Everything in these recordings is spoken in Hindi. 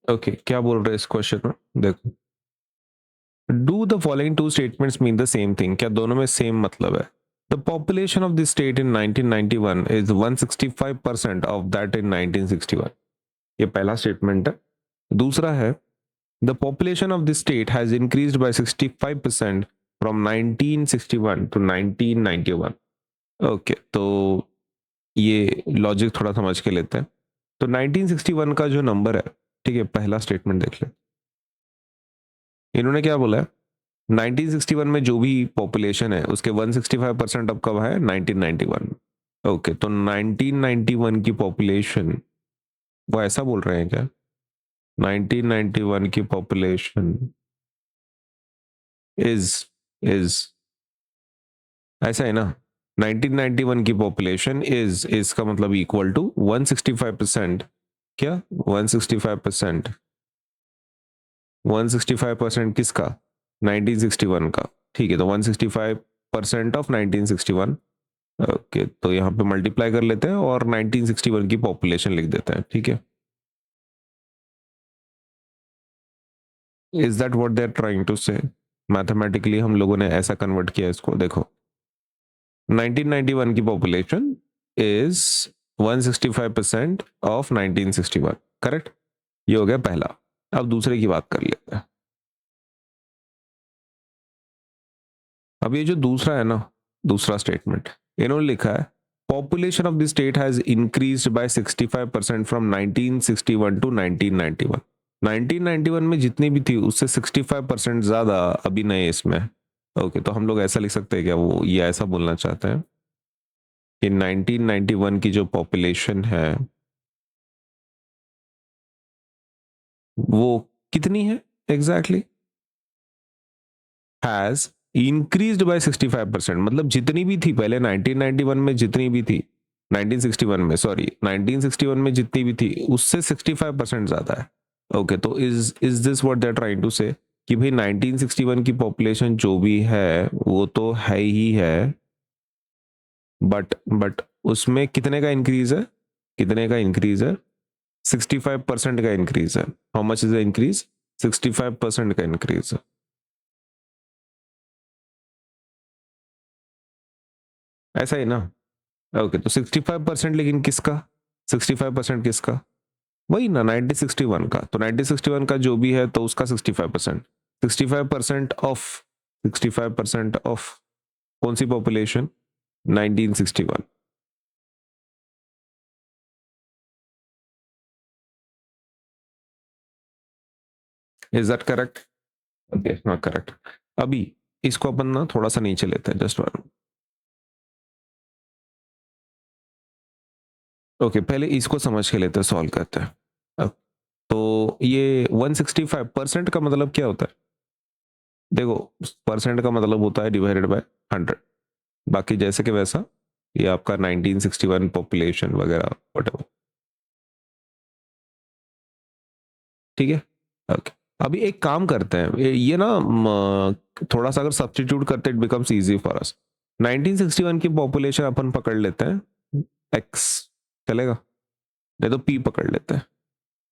ओके, क्या बोल रहे हैं इस क्वेश्चन में? देखो, do the following two statements mean the same thing? क्या दोनों में सेम मतलब है? The population of this state in 1991 is 165% of that in 1961। ये पहला स्टेटमेंट है। दूसरा है, the population of this state has increased by 65% from 1961 to 1991। Okay, तो ये लॉजिक थोड़ा समझ के लेते हैं। तो 1961 का जो नंबर है, ठीक है, पहला स्टेटमेंट देख ले। इन्होंने क्या बोला है? 1961 में जो भी पॉपुलेशन है उसके 165% अब कब है? 1991। ओके, तो 1991 की पॉपुलेशन, वो ऐसा बोल रहे हैं क्या? 1991 की पॉपुलेशन इज इज ऐसा है ना? 1991 की पॉपुलेशन इज का मतलब इक्वल टू 165%। क्या 165%? 165% किसका? 1961 का। ठीक है, तो 165% ऑफ 1961। ओके, तो यहाँ पे मल्टीप्लाई कर लेते हैं और 1961 की पॉपुलेशन लिख देते हैं। ठीक है, is that what they are trying to say? Mathematically हम लोगों ने ऐसा कन्वर्ट किया इसको। देखो, 1991 की पॉपुलेशन इज 165% ऑफ 1961। करेक्ट? ये हो गया पहला। अब दूसरे की बात कर लेते हैं। अब ये जो दूसरा है ना, दूसरा स्टेटमेंट, इन्होंने लिखा है population of the state has increased by 65% from 1961 to 1991। 1991 में जितनी भी थी उससे 65% ज्यादा अभी नए इसमें। ओके, तो हम लोग ऐसा लिख सकते हैं क्या? वो ये ऐसा बोलना चाहते हैं कि 1991 की जो पॉपुलेशन है वो कितनी है एग्जैक्टली? हैज इंक्रीज्ड बाय 65%, मतलब जितनी भी थी पहले 1991 में, जितनी भी थी 1961 में, सॉरी 1961 में जितनी भी थी उससे 65% ज्यादा है। ओके, तो is this what they are trying to say कि भाई 1961 की पॉपुलेशन जो भी है वो तो है ही है, बट उसमें कितने का इंक्रीज है? कितने का इंक्रीज है? 65% का इंक्रीज है। How much is the increase? 65% का इंक्रीज है। ऐसा ही ना? ओके, तो 65%, लेकिन किसका? 65% किसका? वही ना, 1961 का। तो 1961 का जो भी है तो उसका 65%। 65% ऑफ 65% ऑफ कौन सी population? 1961। Is that correct? Okay, not correct. अभी इसको अपन ना थोड़ा सा नीचे लेते हैं, जस्ट वन। ओके, पहले इसको समझ के लेते हैं, सॉल्व करते हैं। अब तो ये 165% का मतलब क्या होता है? देखो, परसेंट का मतलब होता है डिवाइडेड बाय 100। बाकी जैसे कि वैसा, ये आपका 1961 पॉपुलेशन वगैरह व्हाटएवर। ठीक है, ओके। अभी एक काम करते हैं, ये ना थोड़ा सा अगर सब्स्टिट्यूट करते it becomes easy for us. 1961 की पॉपुलेशन अपन पकड़ लेते हैं एक्स, चलेगा? नहीं तो पी पकड़ लेते हैं,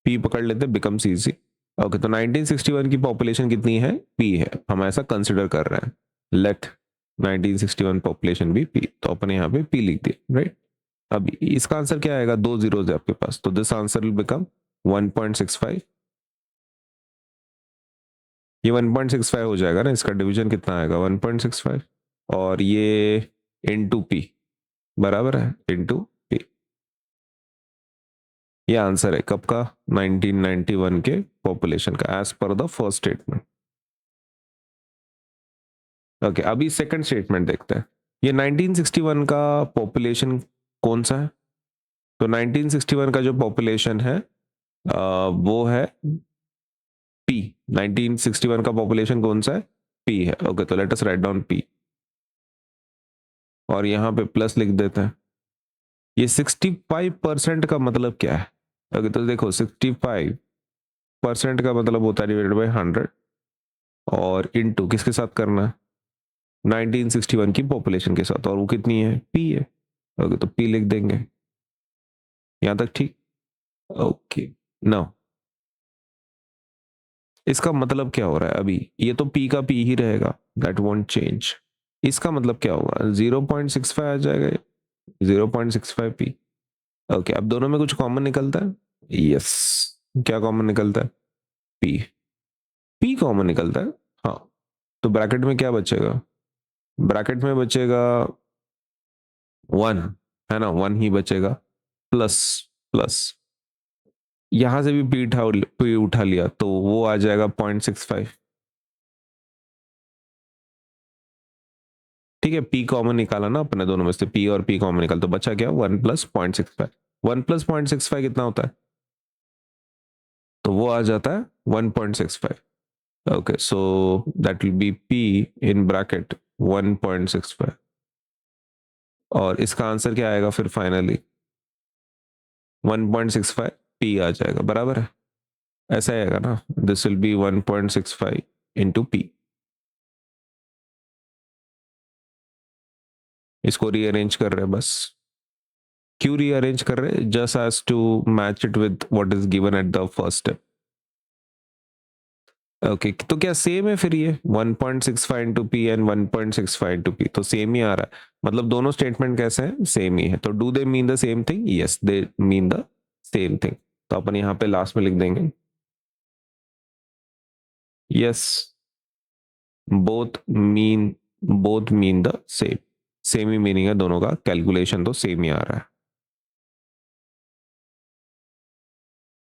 पी पकड़ लेते हैं, बिकम्स इजी। ओके, तो 1961 की पॉपुलेशन कितनी है? पी है। हम ऐसा कंसिडर कर रहे हैं, लेट 1961 पॉपुलेशन भी पी, तो अपन यहाँ पे पी लिख दिया, राइट? अब इसका आंसर क्या आएगा? दो जीरोज है आपके पास, तो दिस आंसर विल बिकम 1.65। ये 1.65 हो जाएगा ना, इसका डिवीजन कितना आएगा? 1.65। और ये इनटू पी बराबर है इनटू पी। ये आंसर है कब का? 1991 के पॉपुलेशन का, as per the first statement. Okay, अभी सेकंड स्टेटमेंट देखते हैं। ये 1961 का पॉपुलेशन कौन सा है? तो 1961 का जो पॉपुलेशन है वो है पी। 1961 का पॉपुलेशन कौन सा है? पी है। ओके, तो let us write down P और यहाँ पे प्लस लिख देते हैं। ये 65% का मतलब क्या है? ओके, तो देखो 65% का मतलब होता है डिवाइडेड बाई 100 और इनटू किसके साथ करना है? 1961 की पॉपुलेशन के साथ, और वो कितनी है? पी है। ओके, तो पी लिख देंगे। यहाँ तक ठीक? ओके, नाउ इसका मतलब क्या हो रहा है अभी, ये तो p का p ही रहेगा, दैट वोंट चेंज। इसका मतलब क्या होगा, 0.65 आ जाएगा, 0.65p। ओके, अब दोनों में कुछ कॉमन निकलता है, यस। क्या कॉमन निकलता है, p। p कॉमन निकलता है, हाँ। तो ब्रैकेट में क्या बचेगा, ब्रैकेट में बचेगा 1, है ना, 1 ही बचेगा, प्लस प्लस यहां से भी p उठा लिया तो वो आ जाएगा 0.65। ठीक है, p कॉमन निकाला ना अपने दोनों में से, p और p कॉमन निकाल तो बचा क्या, 1 प्लस 0.65। 1 प्लस 0.65 कितना होता है, तो वो आ जाता है 1.65। Okay, so that will be p in bracket 1.65। और इसका आंसर क्या आएगा फिर फाइनली, 1.65 p आ जाएगा, बराबर है, ऐसा आएगा ना, this will be 1.65 into p। इसको रीअरेंज कर रहे हैं बस। क्यों रीअरेंज कर रहे हैं, just as to match it with what is given at the first step. Okay, तो क्या सेम है फिर, ये 1.65 into P and 1.65 into P तो सेम ही आ रहा है, मतलब दोनों स्टेटमेंट कैसे हैं, सेम ही है। तो do they mean the same thing, yes they mean the same thing. तो अपन यहाँ पे लास्ट में लिख देंगे yes, both mean both mean the same. Same he meaning है दोनों का, कैलकुलेशन तो सेम ही आ रहा है।